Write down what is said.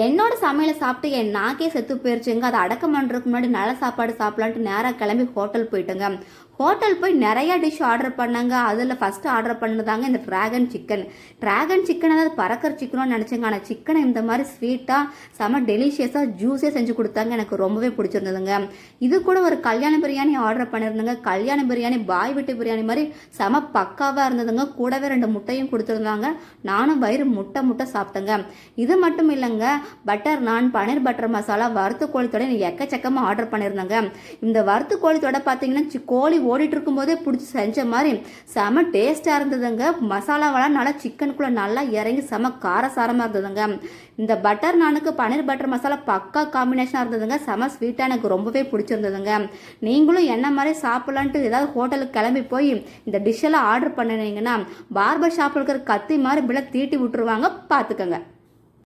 என்னோட சமையலை சாப்பிட்டு என் நாக்கே செத்து போயிருச்சுங்க. அதை அடக்கம் பண்ணுறதுக்கு முன்னாடி நல்ல சாப்பாடு சாப்பிடலான்ட்டு நேராக கிளம்பி ஹோட்டல் போயிட்டுங்க. ஹோட்டல் போய் நிறையா டிஷ் ஆர்டர் பண்ணாங்க. அதில் ஃபஸ்ட்டு ஆர்டர் பண்ணதாங்க இந்த ட்ராகன் சிக்கன். ட்ராகன் சிக்கன் அதாவது பறக்கிற சிக்கனும் நினச்சேங்க. ஆனால் சிக்கனை இந்த மாதிரி ஸ்வீட்டாக செம டெலிஷியஸாக ஜூஸே செஞ்சு கொடுத்தாங்க. எனக்கு ரொம்பவே பிடிச்சிருந்ததுங்க. இது கூட ஒரு கல்யாண பிரியாணி ஆர்டர் பண்ணியிருந்தேங்க. கல்யாண பிரியாணி பாய் வீட்டு பிரியாணி மாதிரி செம பக்காவாக இருந்ததுங்க. கூடவே 2 முட்டையும் கொடுத்துருந்தாங்க. நானும் வயிறு முட்டை சாப்பிட்டேங்க. இது மட்டும் இல்லைங்க, பட்டர் நான், பன்னீர் பட்டர் மசாலா, வறுத்து கோழித்தோட எக்கச்சக்கமாக ஆர்டர் பண்ணியிருந்தாங்க. இந்த வறுத்து கோழித்தோட பார்த்தீங்கன்னா கோழி ஓடிட்டு இருக்கும்போதே பிடிச்சி செஞ்ச மாதிரி செம டேஸ்டாக இருந்ததுங்க. மசாலாவெல்லாம் நல்லா சிக்கனுக்குள்ளே நல்லா இறங்கி செம காரசாரமாக இருந்ததுங்க. இந்த பட்டர் நானுக்கு பன்னீர் பட்டர் மசாலா பக்கா காம்பினேஷனாக இருந்ததுங்க. செம ஸ்வீட்டாக எனக்கு ரொம்பவே பிடிச்சிருந்ததுங்க. நீங்களும் என்ன மாதிரி சாப்பிட்லான்ட்டு ஏதாவது ஹோட்டலுக்கு கிளம்பி போய் இந்த டிஷ்ஷெல்லாம் ஆர்டர் பண்ணினீங்கன்னா பார்பர் ஷாப்பில் இருக்கிற கத்தி மாதிரி பிள்ளை தீட்டி விட்டுருவாங்க, பார்த்துக்கோங்க.